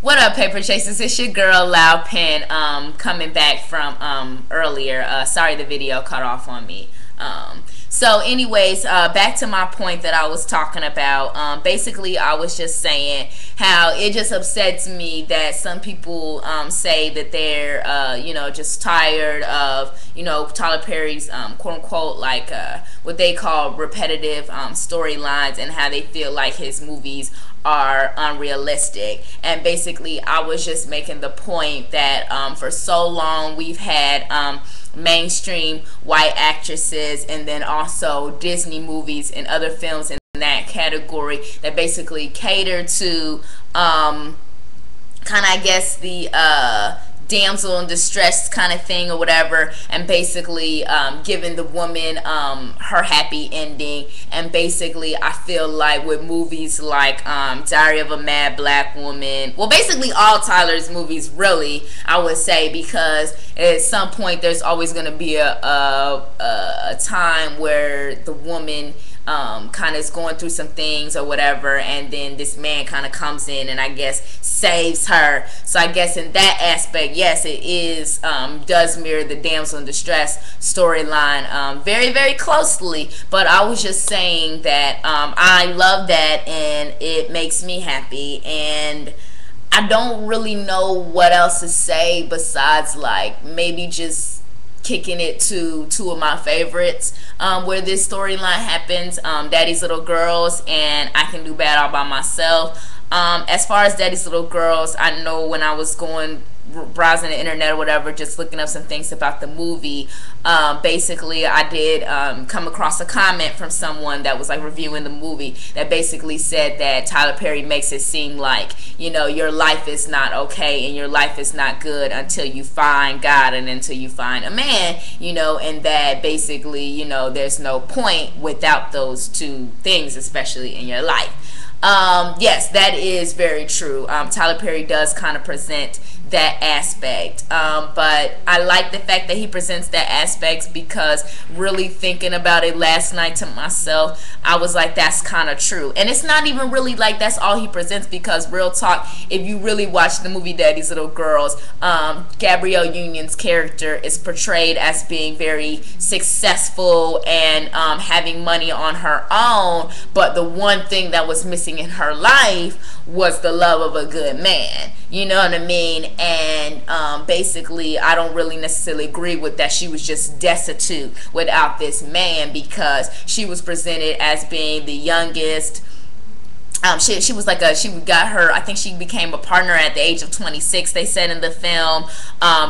What up, paper chasers? It's your girl Loud Pen, coming back from earlier. Sorry the video cut off on me. So anyways, back to my point that I was talking about. Basically, I was just saying how it just upsets me that some people say that they're just tired of Tyler Perry's quote unquote like what they call repetitive storylines, and how they feel like his movies are unrealistic. And basically I was just making the point that for so long we've had mainstream white actresses, and then also Disney movies and other films in that category that basically cater to kind of, I guess, the damsel in distress kind of thing or whatever, and basically giving the woman her happy ending. And basically I feel like with movies like Diary of a Mad Black Woman, well, basically all Tyler's movies, really, I would say, because at some point there's always going to be a time where the woman kind of is going through some things or whatever, and then this man kind of comes in and I guess saves her. So I guess in that aspect, yes, it is does mirror the damsel in distress storyline very, very closely. But I was just saying that I love that and it makes me happy, and I don't really know what else to say besides like maybe just kicking it to two of my favorites where this storyline happens, Daddy's Little Girls and I Can Do Bad All By Myself. As far as Daddy's Little Girls, I know when I was browsing the internet or whatever, just looking up some things about the movie, basically I did come across a comment from someone that was like reviewing the movie that basically said that Tyler Perry makes it seem like, your life is not okay and your life is not good until you find God and until you find a man, and that basically, there's no point without those two things, especially in your life. Yes, that is very true. Tyler Perry does kind of present that aspect, but I like the fact that he presents that aspect, because really thinking about it last night to myself, I was like, that's kind of true. And it's not even really like that's all he presents, because real talk, if you really watch the movie Daddy's Little Girls, Gabrielle Union's character is portrayed as being very successful and having money on her own, but the one thing that was missing in her life was the love of a good man. You know what I mean? And basically I don't really necessarily agree with that. She was just destitute without this man, because she was presented as being the youngest. She was like she got her, I think she became a partner at the age of 26, they said in the film.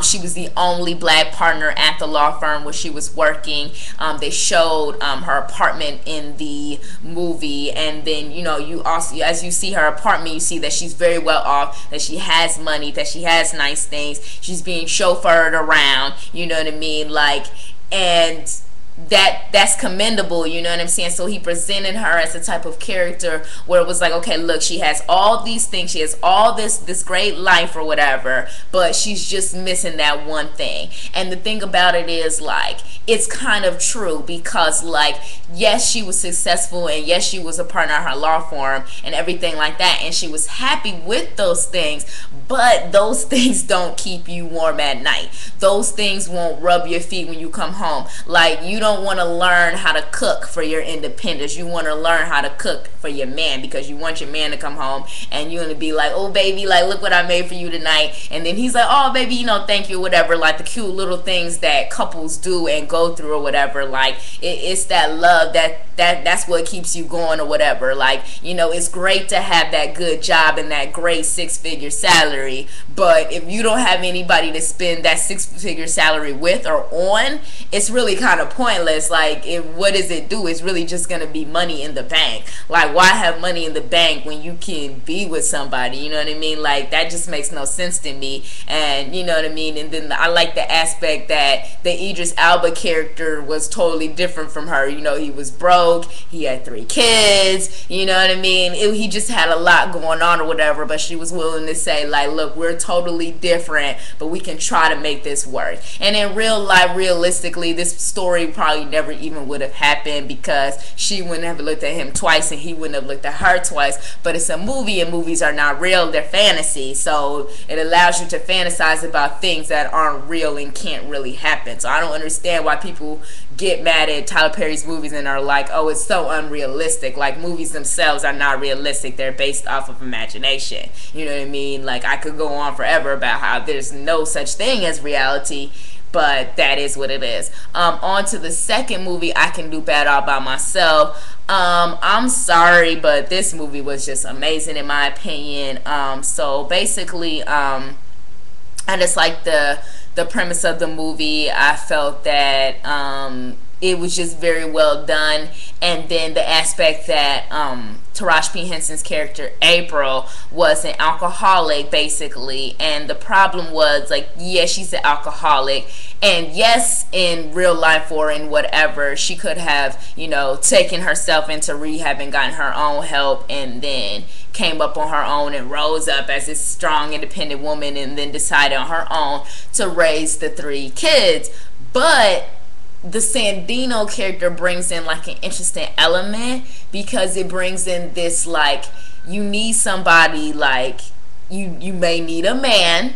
She was the only black partner at the law firm where she was working. They showed her apartment in the movie, and then you also, as you see her apartment, you see that she's very well off, that she has money, that she has nice things, she's being chauffeured around, you know what I mean, like, and that's commendable, you know what I'm saying? So he presented her as a type of character where it was like, okay, look, she has all these things, she has all this great life or whatever, but she's just missing that one thing. And the thing about it is, like, it's kind of true, because like, yes, she was successful, and yes, she was a partner at her law firm and everything like that, and she was happy with those things, but those things don't keep you warm at night. Those things won't rub your feet when you come home. Like, you don't want to learn how to cook for your independence. You want to learn how to cook for your man, because you want your man to come home and you're going to be like, oh baby, like, look what I made for you tonight. And then he's like, oh baby, thank you, whatever, like the cute little things that couples do and go through or whatever. Like, it's that love that's what keeps you going or whatever. Like, it's great to have that good job and that great six-figure salary, but if you don't have anybody to spend that six-figure salary with or on, it's really kind of pointless. Like, what does it do? It's really just gonna be money in the bank. Like, why have money in the bank when you can be with somebody? You know what I mean? Like, that just makes no sense to me. And you know what I mean? And then I like the aspect that the Idris Elba character was totally different from her. He was broke, he had 3 kids, you know what I mean? He just had a lot going on or whatever, but she was willing to say, like, look, we're totally different, but we can try to make this work. And in real life, realistically, this story probably probably never even would have happened, because she wouldn't have looked at him twice and he wouldn't have looked at her twice. But it's a movie, and movies are not real, they're fantasy, so it allows you to fantasize about things that aren't real and can't really happen. So I don't understand why people get mad at Tyler Perry's movies and are like, oh, it's so unrealistic. Like, movies themselves are not realistic, they're based off of imagination. You know what I mean? Like, I could go on forever about how there's no such thing as reality, but that is what it is. On to the second movie, I Can Do Bad All By Myself. I'm sorry, but this movie was just amazing in my opinion. So basically, I just like the premise of the movie. I felt that it was just very well done, and then the aspect that Taraji P. Henson's character April was an alcoholic basically, and the problem was, like, yes, she's an alcoholic, and yes, in real life or in whatever, she could have, you know, taken herself into rehab and gotten her own help, and then came up on her own and rose up as this strong independent woman, and then decided on her own to raise the 3 kids. But the Sandino character brings in like an interesting element, because it brings in this, like, you need somebody, like, you may need a man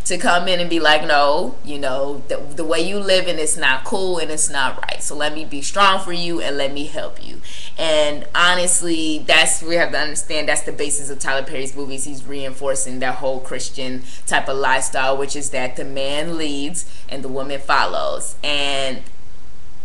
to come in and be like, no, you know, the way you live and it's not cool and it's not right, so let me be strong for you and let me help you. And honestly, we have to understand that's the basis of Tyler Perry's movies. He's reinforcing that whole Christian type of lifestyle, which is that the man leads and the woman follows, and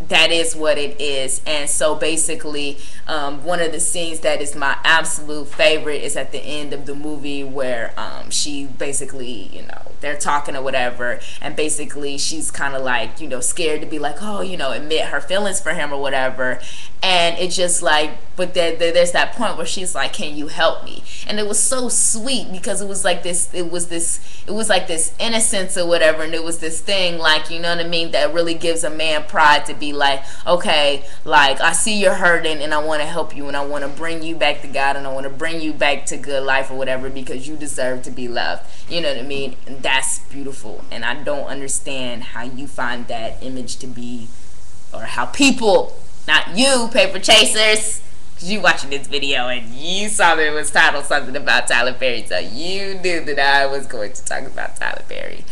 that is what it is. And so basically, one of the scenes that is my absolute favorite is at the end of the movie, where she basically, you know, they're talking or whatever, and basically she's kind of like, you know, scared to be like, oh, you know, admit her feelings for him or whatever. And it's just like, but there's that point where she's like, can you help me? And it was so sweet, because it was like this, it was like this innocence or whatever, and it was this thing, like, you know what I mean, that really gives a man pride to be like, okay, like, I see you're hurting and I want to help you, and I want to bring you back to God, and I want to bring you back to good life or whatever, because you deserve to be loved. You know what I mean? And that's beautiful, and I don't understand how you find that image to be, or how people, not you, paper chasers, because you watching this video and you saw that it was titled something about Tyler Perry, so you knew that I was going to talk about Tyler Perry.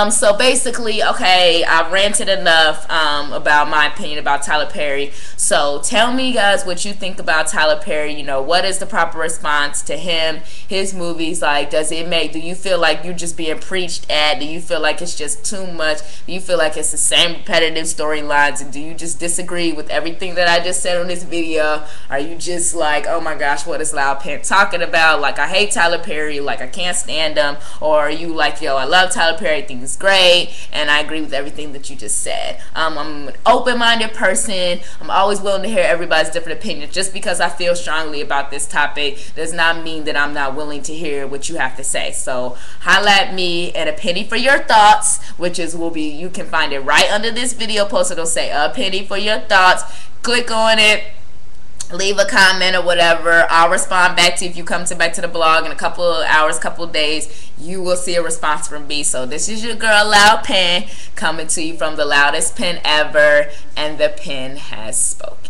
So basically, okay, I've ranted enough about my opinion about Tyler Perry. So tell me, guys, what you think about Tyler Perry. You know, what is the proper response to him, his movies? Like, do you feel like you're just being preached at? Do you feel like it's just too much? Do you feel like it's the same repetitive storylines? And do you just disagree with everything that I just said on this video? Are you just like, oh my gosh, what is Loud Pen talking about? Like, I hate Tyler Perry, like, I can't stand him. Or are you like, yo, I love Tyler Perry, I think he's great, and I agree with everything that you just said. I'm an open-minded person. I'm always willing to hear everybody's different opinions. Just because I feel strongly about this topic does not mean that I'm not willing to hear what you have to say. So holla at me at a penny for your thoughts, which is you can find it right under this video post. It'll say a penny for your thoughts. Click on it, leave a comment or whatever. I'll respond back to you. If you come back to the blog in a couple of hours, couple of days, you will see a response from me. So this is your girl Loud Pen, coming to you from the loudest pen ever, and the pen has spoken.